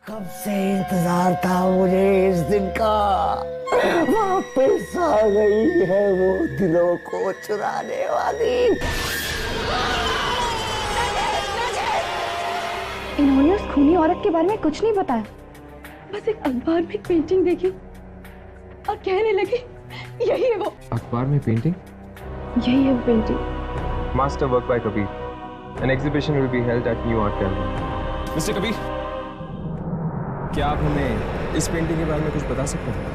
कब से इंतजार था मुझे इस दिन का। वापस आ गई है वो दिलों को चुराने वाली। इन्होंने उस खूनी औरत के बारे में कुछ नहीं बताया, बस एक अखबार में एक पेंटिंग देखी और कहने लगे यही है वो। अखबार में पेंटिंग? यही है वो painting. Master work by Kabir. An exhibition will be held at new art gallery. Mister Kabir, क्या आप हमें इस पेंटिंग के बारे में कुछ बता सकते हैं?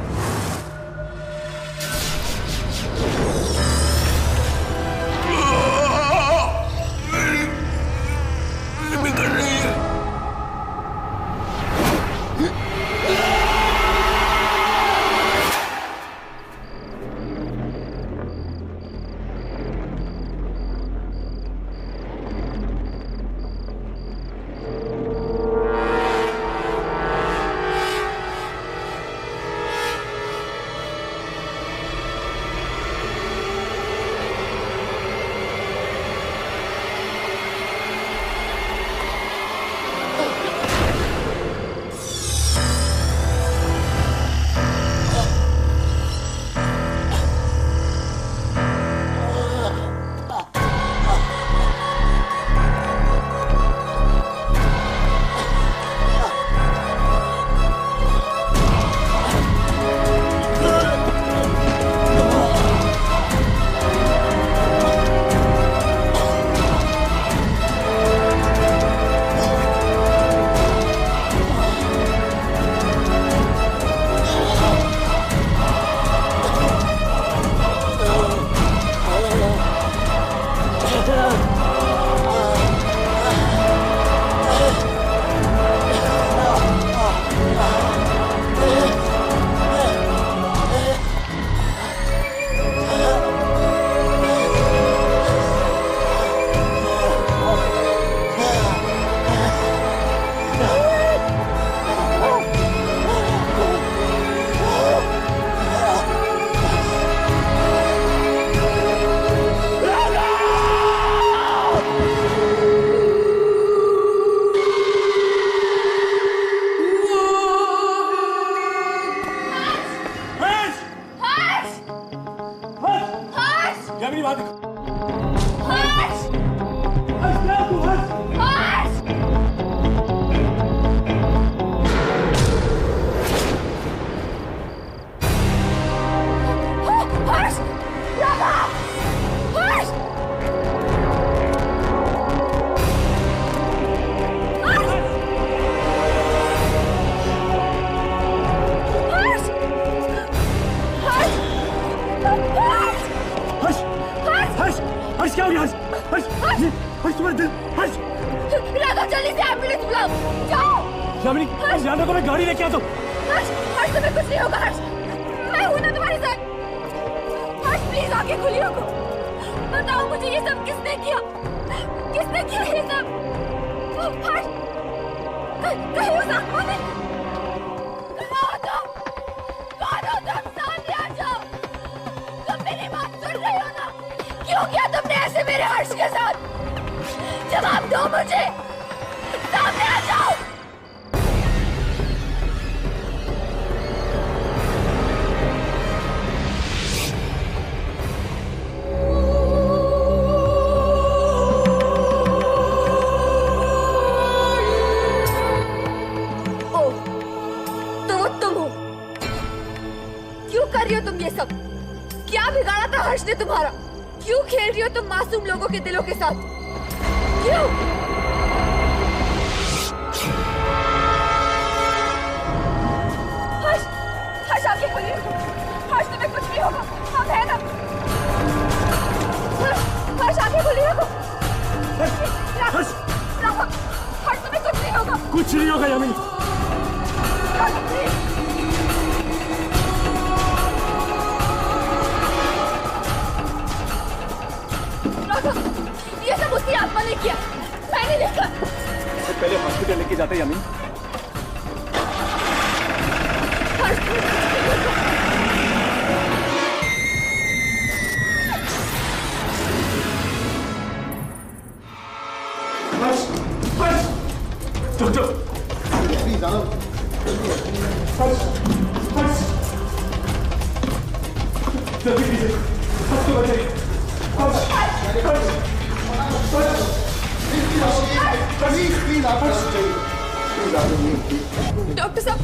डॉक्टर साहब,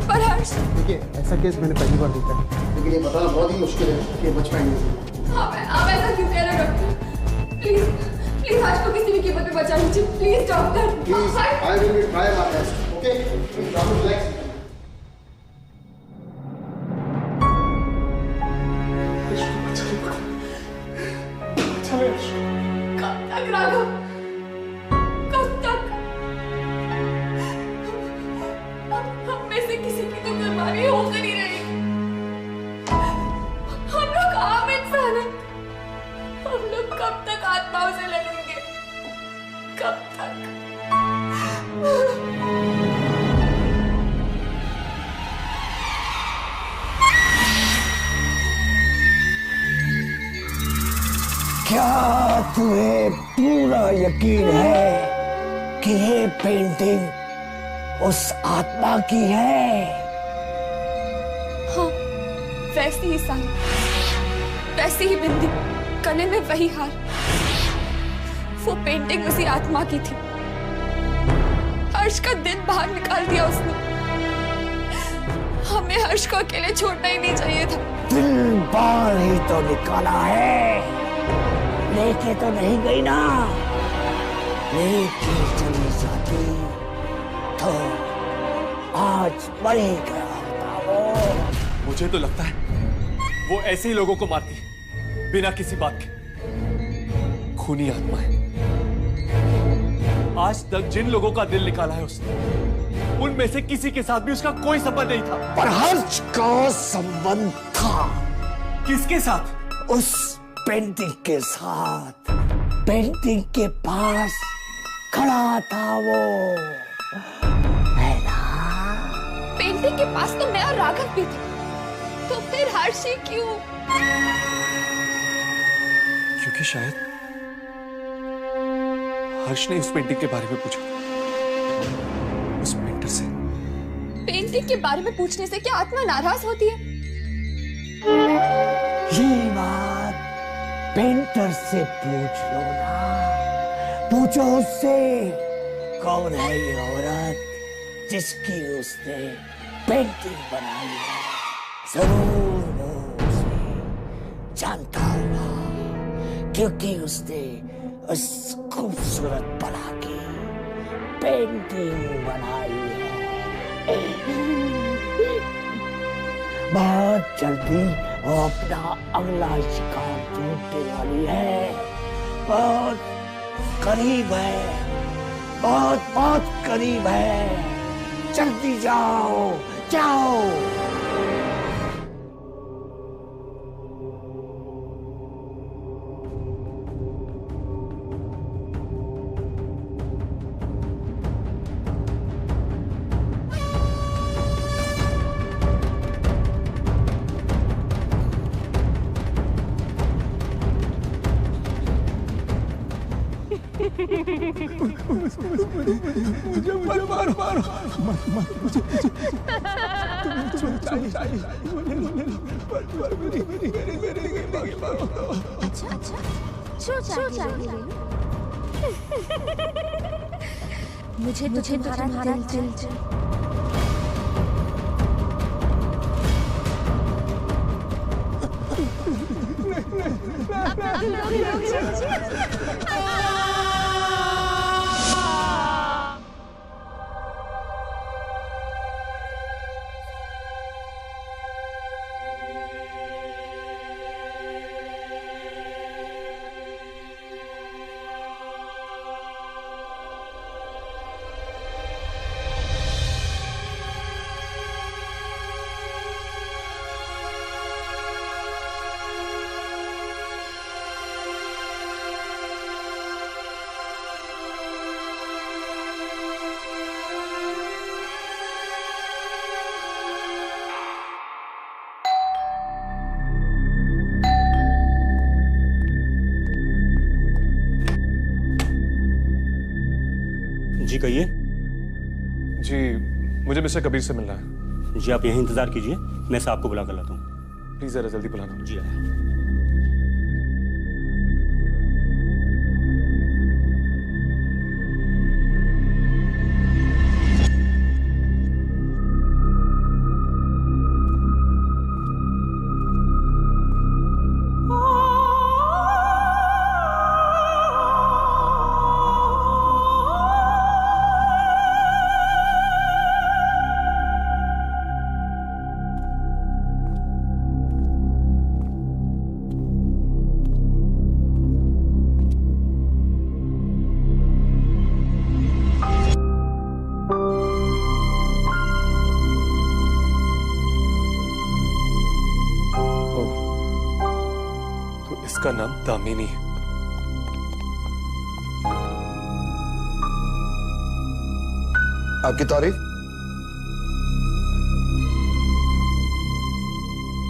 पर हर्ष। देखिए, ऐसा केस मैंने पहली बार देखा है, लेकिन ये बताना बहुत ही मुश्किल है कि बच पाएंगे। आप ऐसा क्यों कह रहे हो डॉक्टर? प्लीज प्लीज हर्ष को किसी भी कीमत पे बचा लीजिए, please doctor. Please, I will be try my best. Okay? Please, doctor, relax. कब तक राघव, कब तक? हम में से किसी की तो कुर्बानी होकर ही रही। हम लोग आम इंसान हैं। हम लोग कब तक आत्माओं से लड़ेंगे? कब तक? क्या तुम्हें पूरा यकीन है कि ये पेंटिंग उस आत्मा की है? हाँ, वैसी ही साड़ी, वैसी ही बिंदी, गले में वही हार। वो पेंटिंग उसी आत्मा की थी। हर्ष का दिन बाहर निकाल दिया उसने। हमें हर्ष को अकेले छोड़ना ही नहीं चाहिए था। दिल बाहर ही तो निकाला है, लेके तो नहीं गई ना। लेके चली जाती तो आज मर ही गया होता वो। मुझे तो लगता है वो ऐसे ही लोगों को मारती है, बिना किसी बात के। खूनी आत्मा है। आज तक जिन लोगों का दिल निकाला है उसने, उनमें से किसी के साथ भी उसका कोई संबंध नहीं था। पर हर्ष का संबंध था। किसके साथ? उस पेंटिंग के साथ। पेंटिंग के पास खड़ा था वो, है ना? पेंटिंग के पास तो मैं और राघव भी थे, तो फिर हर्ष ही क्यों? क्योंकि शायद हर्ष ने उस पेंटिंग के बारे में पूछा, उस पेंटर से। पेंटिंग के बारे में पूछने से क्या आत्मा नाराज होती है? ये बात पेंटर से पूछ लो ना। पूछो उससे, कौन है ये औरत जिसकी उसने पेंटिंग बनाई है? जरूर वो उसे जानता होगा, क्योंकि उसने उस खूबसूरत बला की पेंटिंग बनाई है। बहुत जल्दी वो अपना अगला शिकार ढूंढने वाली है। बहुत करीब है, बहुत बहुत करीब है। जल्दी जाओ, जाओ। मुझे मारो अच्छा जो चाहिए मुझे तुम्हारा दिल जी कहिए। जी मुझे मिस्टर कबीर से मिलना है। जी आप यहीं इंतजार कीजिए, मैं साहब को बुला कर लाता हूँ। प्लीज जरा जल्दी बुलाना। जी आया। इसका नाम दामिनी है। आपकी तारीफ?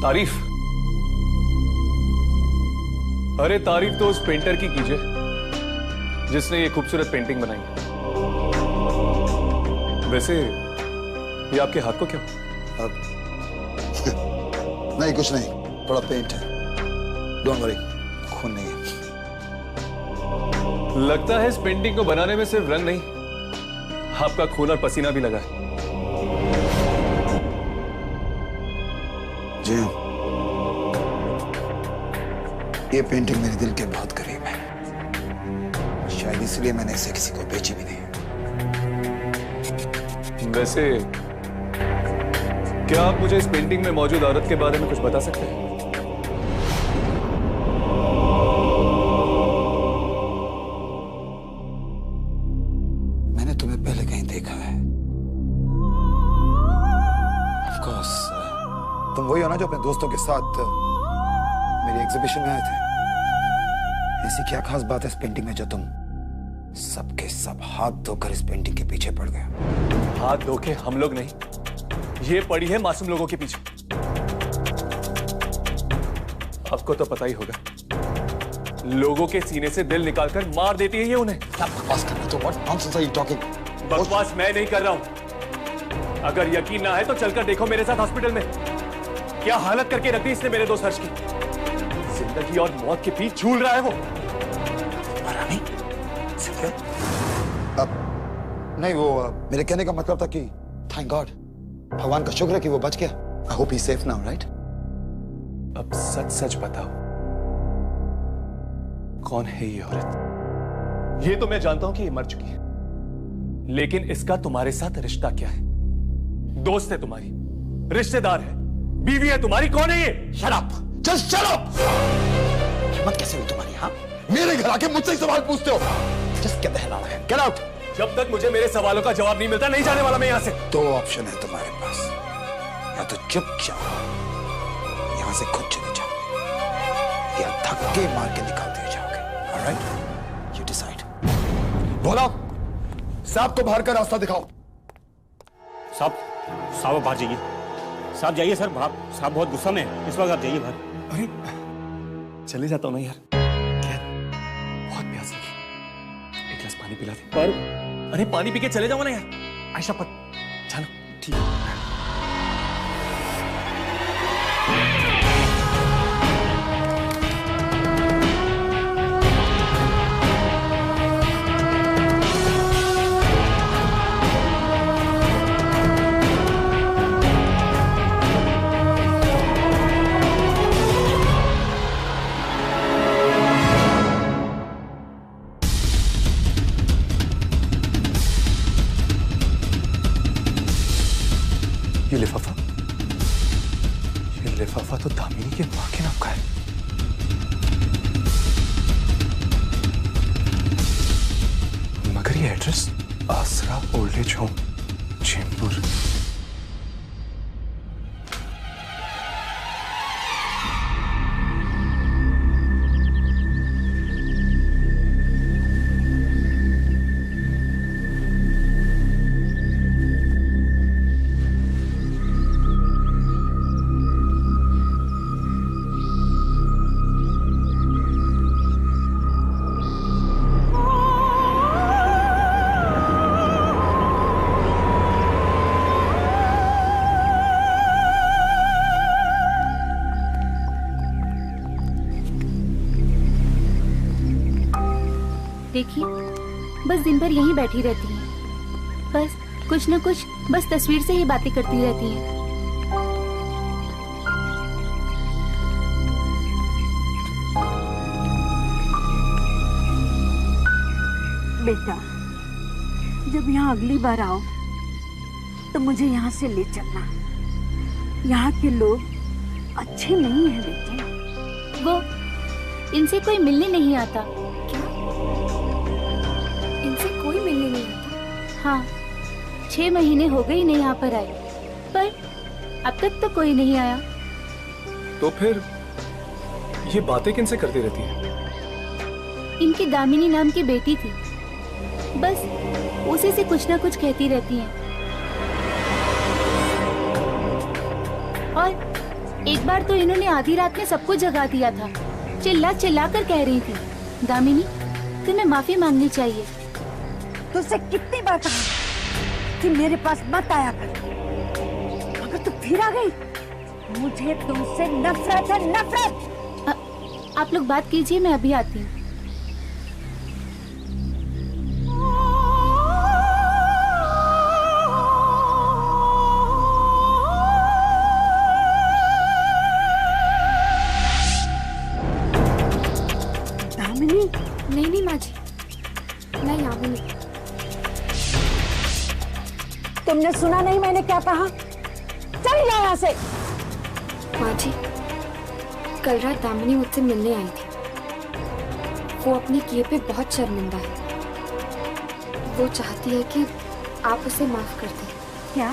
तारीफ? अरे तारीफ तो उस पेंटर की कीजिए जिसने ये खूबसूरत पेंटिंग बनाई। वैसे ये आपके हाथ को क्या? नहीं कुछ नहीं, थोड़ा पेंट है। डोंट वरी, खून नहीं है। लगता है इस पेंटिंग को बनाने में सिर्फ रंग नहीं, आपका खून और पसीना भी लगा है। जी हाँ, ये पेंटिंग मेरे दिल के बहुत करीब है। शायद इसलिए मैंने इसे किसी को बेची भी नहीं। वैसे क्या आप मुझे इस पेंटिंग में मौजूद औरत के बारे में कुछ बता सकते हैं? मैंने तुम्हें पहले कहीं देखा है। Of course, तुम वही हो ना जो अपने दोस्तों के साथ मेरी एग्जीबिशन में आए थे। ऐसी क्या खास बात है इस पेंटिंग में जो तुम सबके सब हाथ धोकर इस पेंटिंग के पीछे पड़ गए? हाथ धो के हम लोग नहीं, ये पड़ी है मासूम लोगों के पीछे। आपको तो पता ही होगा, लोगों के सीने से दिल निकालकर मार देती है ये उन्हें। बकवास कर रहे हो? What nonsense are you talking? बकवास मैं नहीं कर रहा हूं। अगर यकीन ना है तो चलकर देखो मेरे साथ हॉस्पिटल में क्या हालत करके रख दी इसने मेरे दोस्त हर्ष की। जिंदगी और मौत के बीच झूल रहा है वो। नहीं, अब नहीं, वो मेरे कहने का मतलब था कि थैंक गॉड, भगवान का शुक्र है कि वो बच गया। I hope he safe now, right? अब सच सच बताओ, कौन है ये औरत? ये तो मैं जानता हूं कि ये मर चुकी है, लेकिन इसका तुम्हारे साथ रिश्ता क्या है? दोस्त है तुम्हारी, रिश्तेदार है, बीवी है तुम्हारी, कौन है ये? Shut up, just shut up. हिम्मत कैसे हुई तुम्हारी? हाँ, मेरे घर आके मुझसे ही सवाल पूछते हो? Just get the hell out of here, get out. जब तक मुझे मेरे सवालों का जवाब नहीं मिलता नहीं जाने वाला मैं यहां से। दो ऑप्शन है तुम्हारे पास, या तो चुपचाप यहां से खुद चले जाओ, या धक्के मार के निकाल दिए जाओगे। Alright, you decide. बोलो, साहब को बाहर का रास्ता दिखाओ। साहब आप बाहर जाइए। साहब जाइए सर, साहब बहुत गुस्सा में है इस वक्त, आप जाइए बाहर। अरे चले जाता हूं ना यार, क्या बहुत प्यास लगी, एक गिलास पानी पिला दे। पर अरे पानी पी के चले जाओ ना यार। आयशा पत चलो, ठीक है। ये लिफाफा तो दामिनी के मां के नाम का है। मगर ये एड्रेस आसरा ओल्ड एज होम, चेंबूर। देखिए, बस दिन भर यहीं बैठी रहती हैं। बस कुछ न कुछ बस तस्वीर से ही बातें करती रहती हैं। बेटा, जब यहाँ अगली बार आओ तो मुझे यहाँ से ले चलना। यहाँ के लोग अच्छे नहीं हैं बेटे। वो इनसे कोई मिलने नहीं आता। क्या? इनसे कोई मिलने नहीं आता? हाँ, 6 महीने हो गए इन्हें यहाँ पर आए, पर अब तक तो कोई नहीं आया। तो फिर ये बातें किनसे करती रहती है? इनकी दामिनी नाम की बेटी थी, बस उसी से कुछ ना कुछ कहती रहती हैं। और एक बार तो इन्होंने आधी रात में सबको जगा दिया था। चिल्ला चिल्ला कर कह रही थी, दामिनी तुम्हें माफी मांगनी चाहिए। तुझसे कितनी बार कहा कि मेरे पास मत आया कर, मगर तू फिर आ गई। मुझे तुमसे नफरत है, नफरत। आप लोग बात कीजिए, मैं अभी आती हूँ। नहीं नहीं माँ जी, मैं यहाँ भी नहीं। तुमने सुना नहीं मैंने क्या कहा? चल जा यहाँ से। माँ जी, कल रात दामिनी मुझसे मिलने आई थी। वो अपने किए पे बहुत शर्मिंदा है। वो चाहती है कि आप उसे माफ कर दें। क्या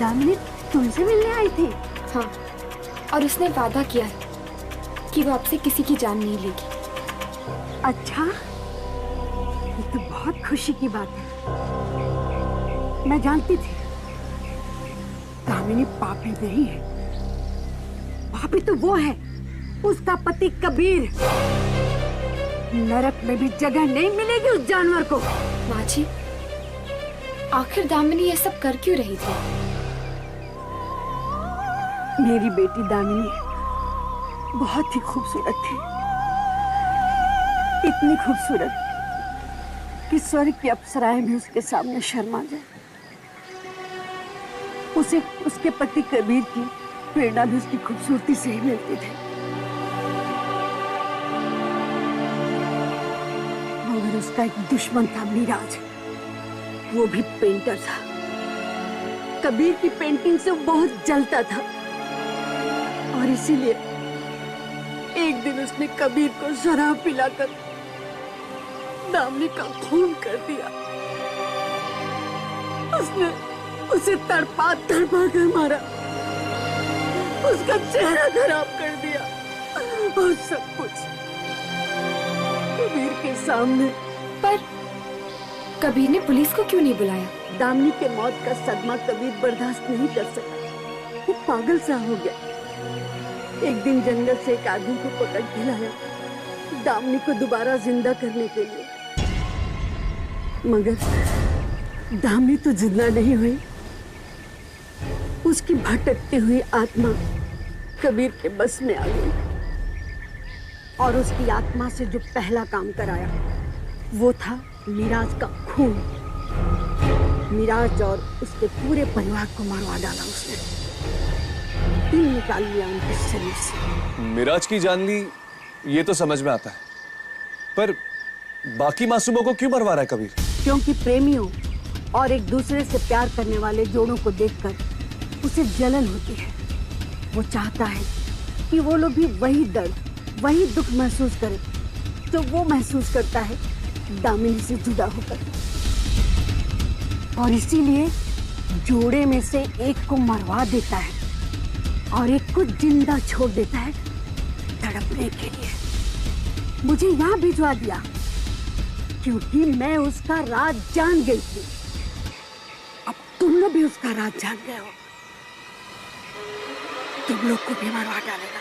दामिनी तुमसे मिलने आई थी? हाँ, और उसने वादा किया है कि वो आपसे किसी की जान नहीं लेगी। अच्छा, ये तो बहुत खुशी की बात है। मैं जानती थी दामिनी पापी नहीं है। पापी तो वो है, उसका पति कबीर। नरक में भी जगह नहीं मिलेगी उस जानवर को। माँ जी, आखिर दामिनी ये सब कर क्यों रही थी? मेरी बेटी दामिनी बहुत ही खूबसूरत थी, इतनी खूबसूरत कि स्वर्ग की अप्सराएं भी उसके सामने शर्मा जाए। उसे उसके पति कबीर की प्रेरणा भी उसकी खूबसूरती से ही मिलती थी। मगर उसका एक दुश्मन था, मिराज। वो भी पेंटर था। कबीर की पेंटिंग से वो बहुत जलता था और इसीलिए एक दिन उसने कबीर को शराब पिलाकर दामिनी का खून कर दिया। उसने उसे तड़पा तड़पा कर मारा, उसका चेहरा खराब कर दिया और सब कुछ कबीर के सामने। पर कबीर ने पुलिस को क्यों नहीं बुलाया? दामिनी के मौत का सदमा कबीर बर्दाश्त नहीं कर सका। वो पागल सा हो गया। एक दिन जंगल से एक आदमी को पकड़ के लाया दामिनी को दोबारा जिंदा करने के लिए। मगर दामिनी तो जिंदा नहीं हुई। उसकी भटकती हुई आत्मा कबीर के बस में आ गई और उसकी आत्मा से जो पहला काम कराया वो था मिराज का खून। मिराज और उसके पूरे परिवार को मरवा डाला उसने। दिल निकाल लिया उनके शरीर से। मिराज की जान ली, ये तो समझ में आता है, पर बाकी मासूमों को क्यों मरवा रहा है कबीर? क्योंकि प्रेमियों और एक दूसरे से प्यार करने वाले जोड़ों को देखकर उसे जलन होती है। वो चाहता है कि वो लोग भी वही दर्द, वही दुख महसूस करें जो वो महसूस करता है दामिनी से जुदा होकर। और इसीलिए जोड़े में से एक को मरवा देता है और एक को जिंदा छोड़ देता है तड़पने के लिए। मुझे यहाँ भिजवा दिया क्योंकि मैं उसका राज जान गई थी। अब तुम लोग भी उसका राज जान गए हो। तुम लोग को भी मरवा डालेगा।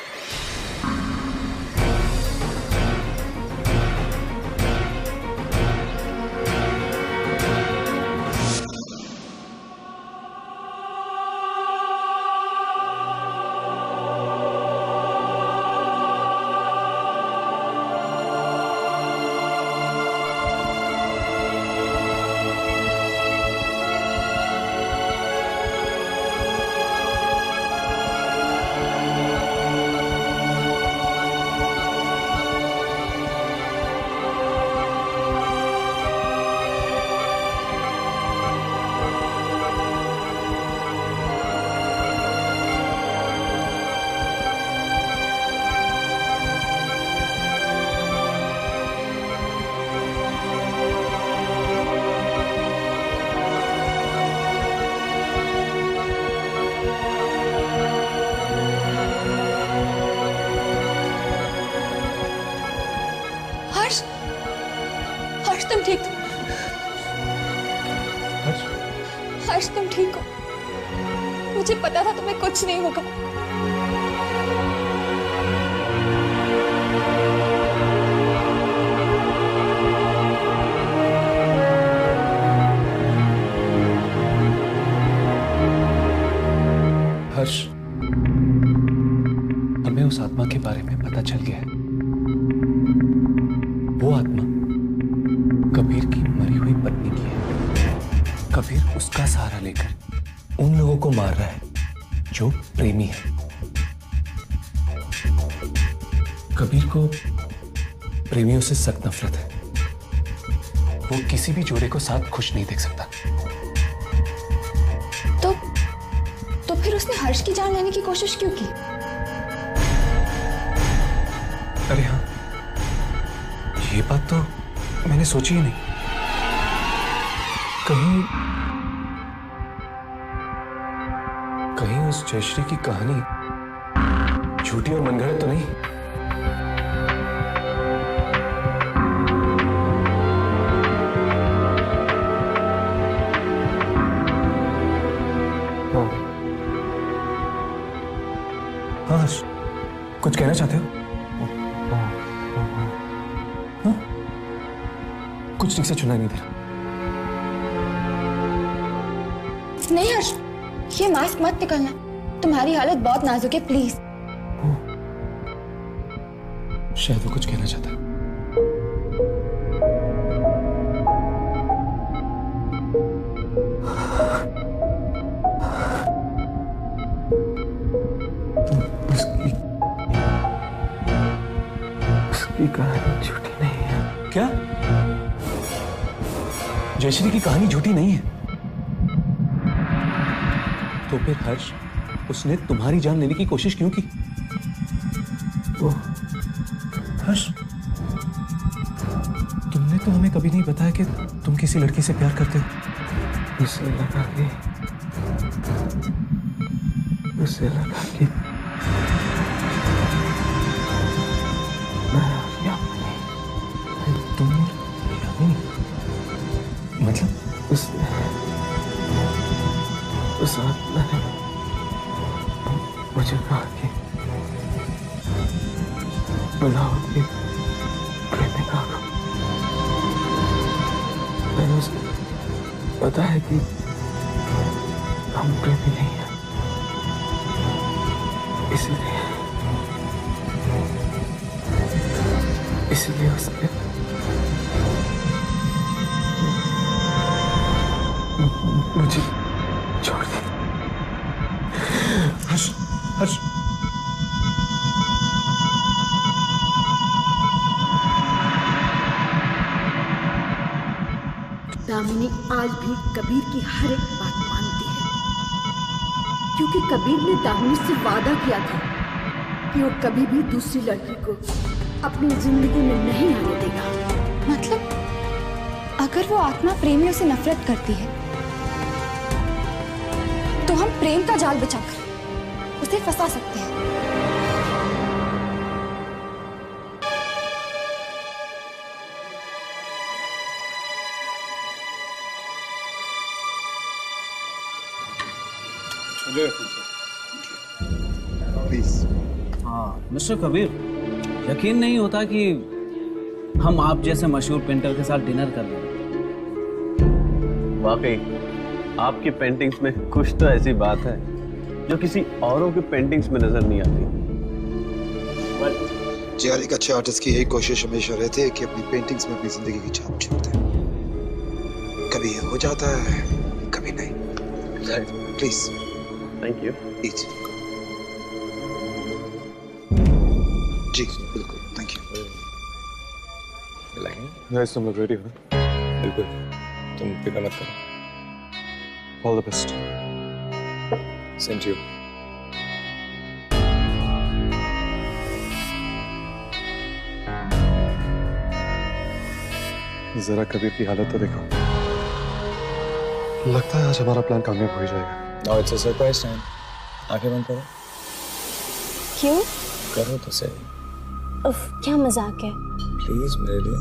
हर्ष तुम ठीक हो। मुझे पता था तुम्हें कुछ नहीं होगा। हर्ष, हमें उस आत्मा के बारे में पता चल गया है। वो आत्मा कबीर की मरी हुई पत्नी की है। कबीर उसका सहारा लेकर उन लोगों को मार रहा है जो प्रेमी है। कबीर को प्रेमियों से सख्त नफरत है। वो किसी भी जोड़े को साथ खुश नहीं देख सकता। तो फिर उसने हर्ष की जान लेने की कोशिश क्यों की? अरे हाँ, ये बात तो मैंने सोची ही नहीं। कहीं उस जयश्री की कहानी झूठी और मनगढ़ंत तो नहीं? हाँ हर्ष, कुछ कहना चाहते हो? हाँ? कुछ ठीक से सुनाई नहीं दे रहा। नहीं हर्ष, ये मास्क मत निकालना। तुम्हारी हालत बहुत नाजुक है, प्लीज। शायद वो कुछ कहना चाहता है। उसकी कहानी झूठी नहीं है। क्या? जयश्री की कहानी झूठी नहीं है? तो फिर हर्ष, उसने तुम्हारी जान लेने की कोशिश क्यों की? वो हर्ष, तुमने तो हमें कभी नहीं बताया कि तुम किसी लड़की से प्यार करते हो। उसे लगा कि तुम यामिनी, मतलब उस आत्मा ने मुझे कहा कि बुलाओ कि प्रेमिका को। मैंने उसे बताया कि हम प्रेमी नहीं हैं, इसीलिए उसने मुझे छोड़ दिया। हर्ष, हर्ष, दामिनी आज भी कबीर की हर एक बात मानती है, क्योंकि कबीर ने दामिनी से वादा किया था कि वो कभी भी दूसरी लड़की को अपनी जिंदगी में नहीं आने देगा। मतलब अगर वो आत्मा प्रेमियों से नफरत करती है तो हम प्रेम का जाल बिछाकर उसे फंसा सकते हैं। प्लीज। हाँ मिस्टर कबीर, यकीन नहीं होता कि हम आप जैसे मशहूर पेंटर के साथ डिनर कर रहे हैं। वाकई आपकी पेंटिंग्स में कुछ तो ऐसी बात है जो किसी औरों की पेंटिंग्स में नजर नहीं आती। जी, एक अच्छे आर्टिस्ट की यही कोशिश हमेशा रहती है कि अपनी पेंटिंग्स में अपनी जिंदगी की छाप छोड़ दे। कभी ये हो जाता है, कभी नहीं। प्लीज। Thank you. प्लीज। जी बिल्कुल, थैंक यू। गाइस, तुम लोग रेडी हो? बिल्कुल, तुम फिक्र मत करो। All the best. Same to you. जरा कबीर की हालत तो देखो। लगता है आज हमारा प्लान कामयाब हो ही जाएगा। Now it's a surprise time. आंखें बंद करो। क्यों? करो तो सही। उफ, क्या मजाक है। प्लीज मेरे लिए।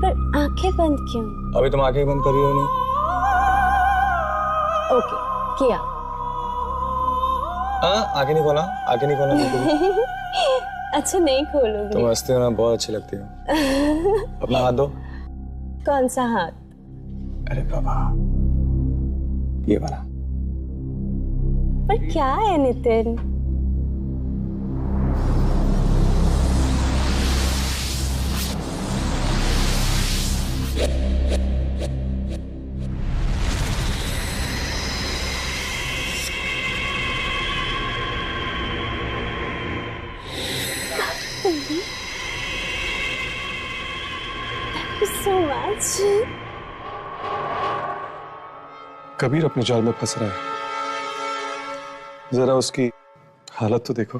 पर आंखें बंद क्यों? अभी तुम आंखें बंद कर रही हो नहीं? ओके किया। आगे नहीं खोला, आगे नहीं खोला बिल्कुल। अच्छा नहीं खोलोगे? तुम हंसते हो ना, बहुत अच्छी लगती हो। अपना हाथ दो। कौन सा हाथ? अरे बाबा, ये वाला। पर क्या है नितिन? So much. कबीर अपने जाल में फंस रहा है, जरा उसकी हालत तो देखो।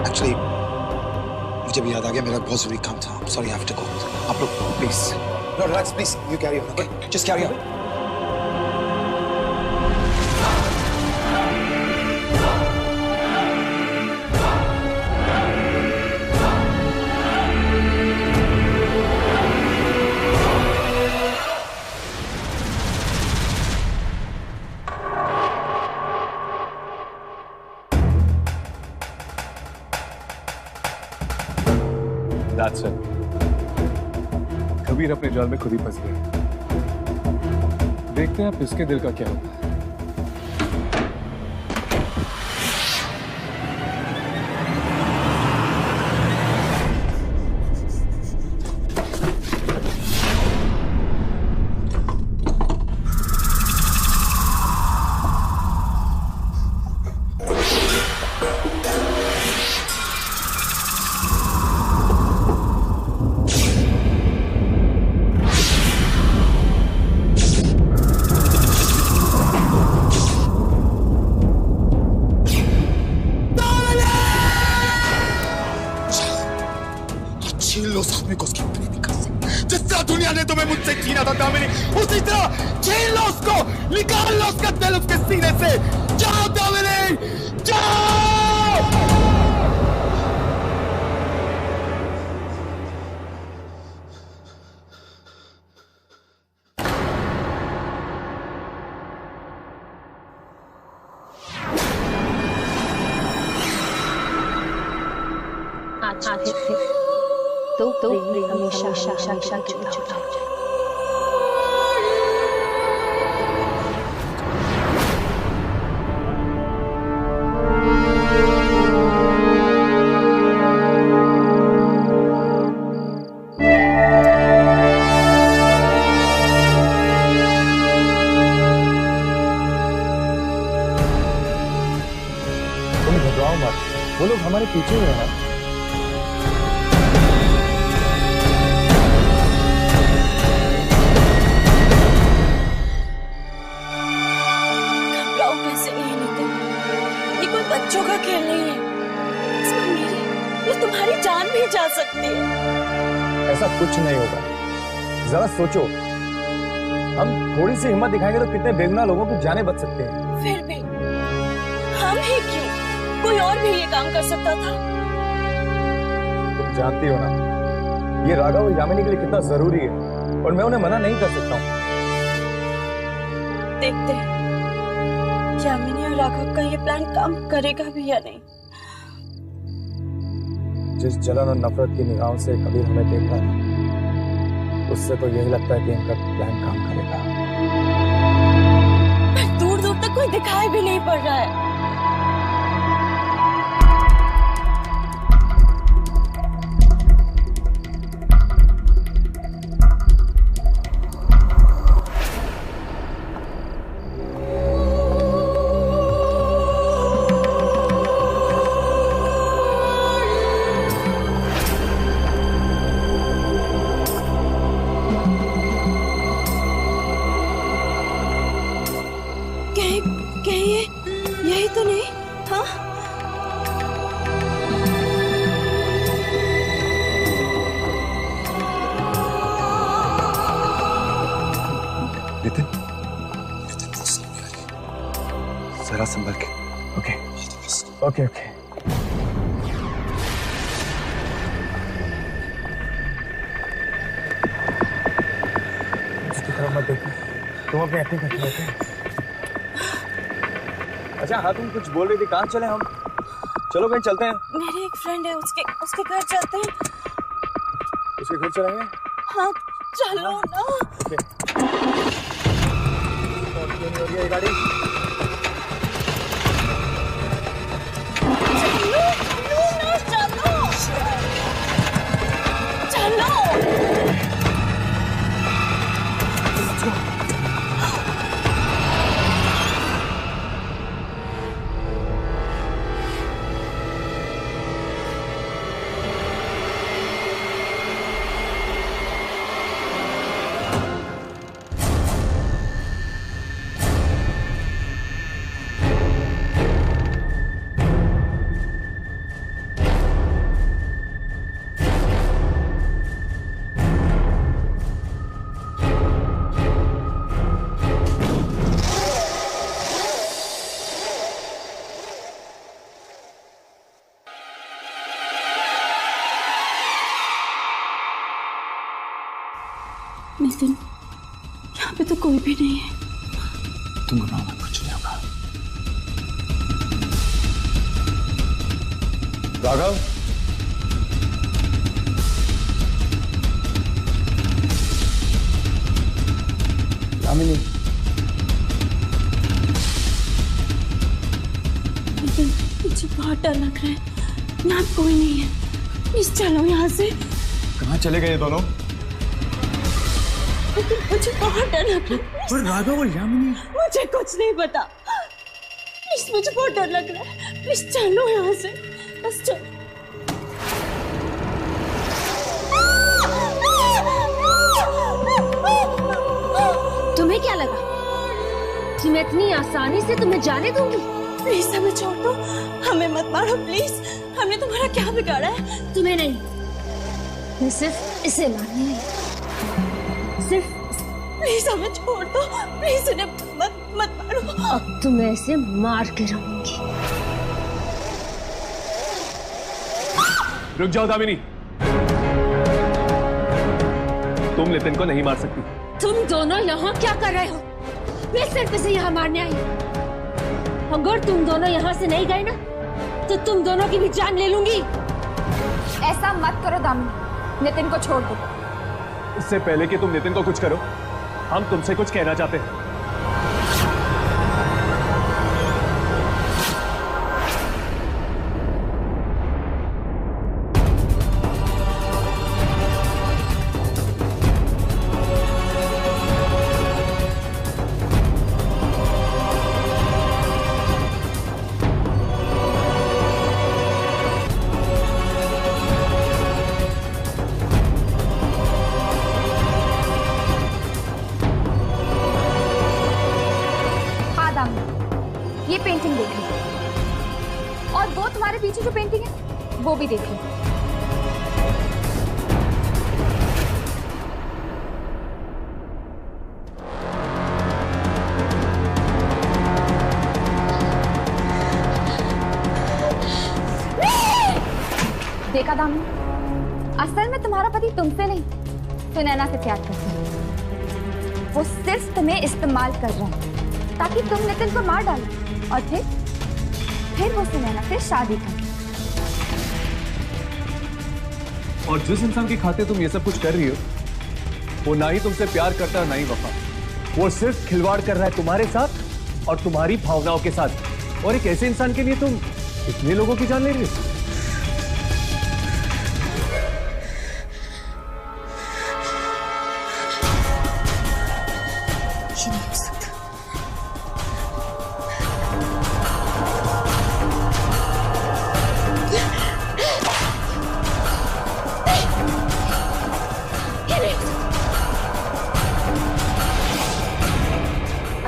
एक्चुअली मुझे भी याद आ गया, मेरा बहुत जरूरी काम था। Sorry, I have to go. आप लोग please, no relax please, you carry on, okay? Just carry on. That's it. Kabir अपने जाल में खुद ही फंस गया। देखते हैं अब इसके दिल का क्या होता है। दुनिया ने तुम्हें मुझसे छीना था दामिनी, उसी तरह छीन लो उसको, निकाल लो उसका दिल उसके सीने से। जाओ दामिनी, जाओ। आज तो हमेशा जुदा हो जाओ। तुम घबराओ मत, वो लोग हमारे पीछे ही हैं। बच्चों का खेल नहीं है, इसमें मेरी या तुम्हारी जान भी जा सकती है। ऐसा कुछ नहीं होगा, जरा सोचो, हम थोड़ी सी हिम्मत दिखाएंगे तो कितने बेगुनाह लोगों की जानें बच सकते हैं। फिर भी हम ही क्यों, कोई और भी ये काम कर सकता था। तुम जानती हो ना, ये राघव और यामिनी के लिए कितना जरूरी है, और मैं उन्हें मना नहीं कर सकता हूँ। देखते हैं यामिनी और राघव का ये प्लान काम करेगा भी या नहीं। जिस जलन और नफरत की निगाहों से कबीर हमें देख रहा है, उससे तो यही लगता है कि इनका प्लान काम करेगा। दूर दूर तक कोई दिखाई भी नहीं पड़ रहा है। यही तो नहीं? हाँ? नितिन, जरा संभल के। Okay okay okay. उसकी तरफ मत देखो, तुम अपनी एक्टिंग करते रहते हैं। अच्छा हाँ, तुम कुछ बोल रही थी, कहाँ चले हम? चलो कहीं चलते हैं। मेरे एक फ्रेंड है, उसके घर चलते हैं। उसके घर चलेंगे? हाँ चलो ना। ओके। ये गाड़ी चलो। नितिन, यहाँ पे तो कोई भी नहीं है। तुम घबराओ मत, कुछ नहीं होगा। राघव, दामिनी, नितिन मुझे बहुत डर लग रहा है, यहाँ कोई नहीं है। प्लीज चलो यहाँ से। कहाँ चले गए ये दोनों? लेकिन मुझे बहुत डर लग रहा है। पर राघव और यामिनी, मुझे कुछ नहीं पता। प्लीज मुझे बहुत डर लग रहा है। प्लीज चलो यहाँ से, बस चलो। तुम्हें क्या लगा कि मैं इतनी आसानी से तुम्हें जाने दूंगी? प्लीज हमें छोड़ दो, हमें मत मारो प्लीज। हमने तुम्हारा क्या बिगाड़ा है? तुम्हें नहीं, मैं सिर्फ इसे मारने आई। सिर्फ प्लीज हमें छोड़ दो, प्लीज उन्हें मत मारो। अब तो मैं इसे मार के रहूंगी। रुक जाओ दामिनी, तुम नितिन को नहीं मार सकती। तुम दोनों यहाँ क्या कर रहे हो? मैं सिर्फ इसे यहाँ मारने आई हूँ। अगर तुम दोनों यहाँ से नहीं गए ना, तो तुम दोनों की भी जान ले लूंगी। ऐसा मत करो दामिनी, नितिन को छोड़ दो। इससे पहले कि तुम नितिन को कुछ करो, हम तुमसे कुछ कहना चाहते हैं। ये पेंटिंग देख लो, और वो तुम्हारे पीछे जो पेंटिंग है वो भी देख लो। देखा दामिनी, असल में तुम्हारा पति तुमसे नहीं, सुनैना से प्यार करता है। वो सिर्फ तुम्हें इस्तेमाल कर रहा है ताकि तुम नितिन को मार डालो, और फिर वो सुनैना से शादी कर। और जिस इंसान की खातिर तुम ये सब कुछ कर रही हो, वो ना ही तुमसे प्यार करता है ना ही वफा। वो सिर्फ खिलवाड़ कर रहा है तुम्हारे साथ और तुम्हारी भावनाओं के साथ। और एक ऐसे इंसान के लिए तुम इतने लोगों की जान ले रही हो।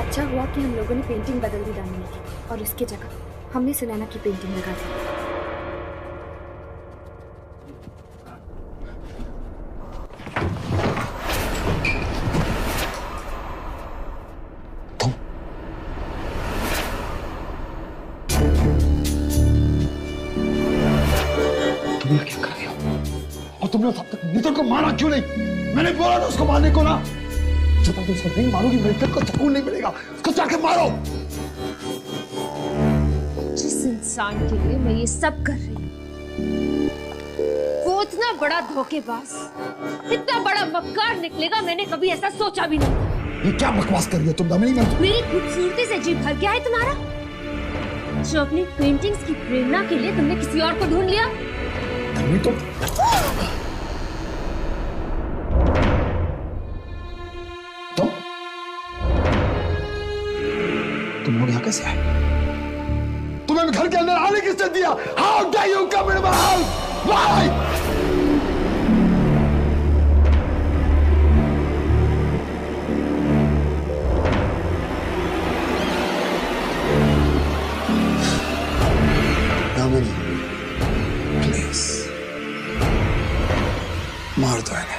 अच्छा हुआ कि हम लोगों ने पेंटिंग बदल दी दामिनी की, और इसकी जगह हमने सुनैना की पेंटिंग लगा दी। तुमने उस तक नितिन को मारा क्यों नहीं? मैंने बोला था उसको मारने को ना। जब तक तुम उसको नहीं मारोगी नितिन को सुकून नहीं मिलेगा। उसको जाके मारो। जिस इंसान के लिए मैं ये सब कर रही हूँ वो इतना बड़ा धोखेबाज, इतना बड़ा मक्कार निकलेगा, मैंने कभी ऐसा सोचा भी नहीं था। ये क्या बकवास कर रही हो तुम दामिनी? मेरी खूबसूरती से जी भर गया है तुम्हारा? जो अपनी पेंटिंग्स की प्रेरणा के लिए तुमने किसी और को ढूंढ लिया? तुम लोग यहाँ कैसे आए? तुम्हें घर के अंदर आने किसने दिया? How dare you come into my house? Why? Damini, please मार दो इन्हें।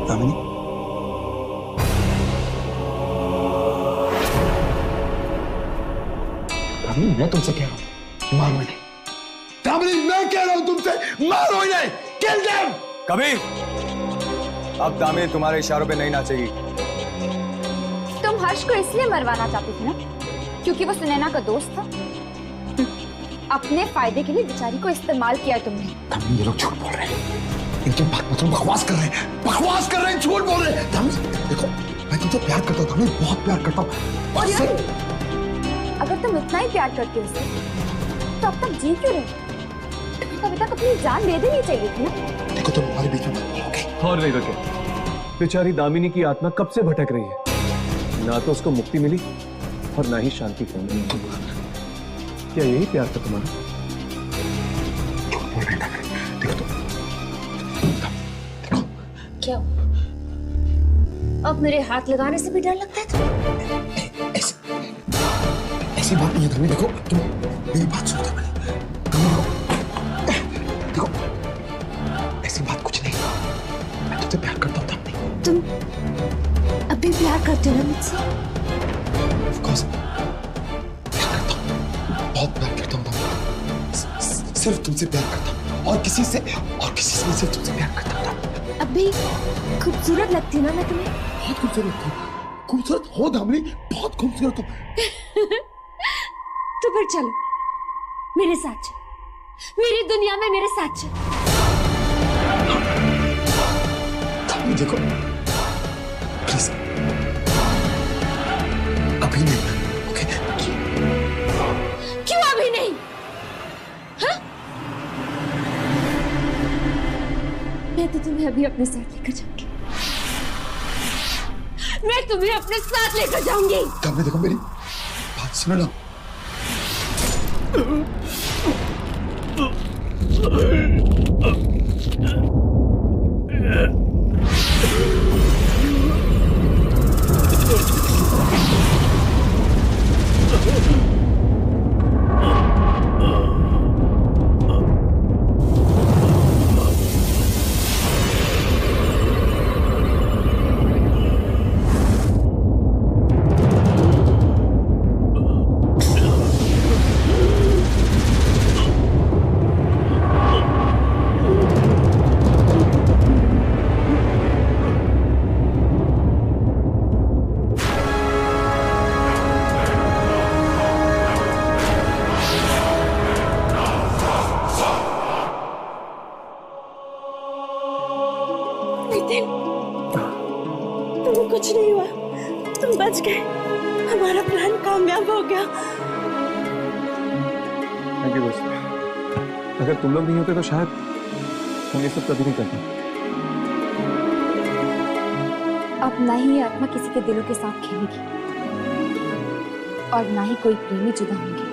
दामिनी, दामिनी मैं तुमसे कह रहा हूं मारो इन्हें। दामिनी मैं कह रहा हूं तुमसे मारो इन्हें। Kill them. कबीर, अब दामिनी तुम्हारे इशारों पे नहीं नाचेगी। तुम हर्ष को इसलिए मरवाना चाहती थी ना क्योंकि वो सुनैना का दोस्त था। अपने फायदे के लिए बेचारी को इस्तेमाल किया तुमने। दामिनी ये लोग झूठ बोल रहे हैं। इनके बात मतलब बकवास कर रहे हैं, बकवास कर रहे हैं, झूठ बोल रहे हैं। दामिनी देखो मैं तुमसे प्यार करता हूँ दामिनी, बहुत प्यार करता हूँ। और अगर तुम इतना ही प्यार करते हो उसे तो अब तक जी क्यों रहे? कभी तक अपनी जान दे देनी चाहिए थी ना। देखो तुम हमारे बीच में मत बोलोगे। और नहीं तो क्या, बेचारी दामिनी की आत्मा कब से भटक रही है। ना तो उसको मुक्ति मिली और ना ही शांति मिली। क्या यही प्यार था तुम्हारा? बोल रहे हैं देखो देखो क्या अब मेरे हाथ लगाने से भी डर लगता है तुम्हें? ऐसी बात नहीं है दामिनी। देखो तुम मेरी बात सुनो दामिनी। देखो ऐसी बात कुछ नहीं, मैं तुझसे प्यार करता हूँ दामिनी। तुम अभी प्यार करते हो ना मुझसे? Of course, प्यार करता हूँ, बहुत प्यार करता हूँ दामिनी। सिर्फ तुमसे प्यार करता हूँ और किसी से सिर्फ तुमसे प्यार करता हूँ। अभी खूबसूरत लगती ना मैं तुम्हें? बहुत खूबसूरत लगती हूँ। खूबसूरत हो दामिनी, बहुत खूबसूरत हो। तो फिर चलो मेरे साथ चल, मेरी दुनिया में मेरे साथ चल। देखो प्लीज अभी नहीं। ओके क्यों अभी नहीं? हाँ? मैं तो तुम्हें अभी अपने साथ लेकर जाऊंगी। मैं तुम्हें अपने साथ लेकर जाऊंगी। दामिनी देखो मेरी बात सुनो ना। तुम्हें कुछ नहीं हुआ, तुम बच गए, हमारा प्लान कामयाब हो गया। थैंक यू दोस्त। अगर तुम लोग नहीं होते तो शायद हम ये सब कभी नहीं करते। अब ना ही ये आत्मा किसी के दिलों के साथ खेलेगी और ना ही कोई प्रेमी जुदा होंगे।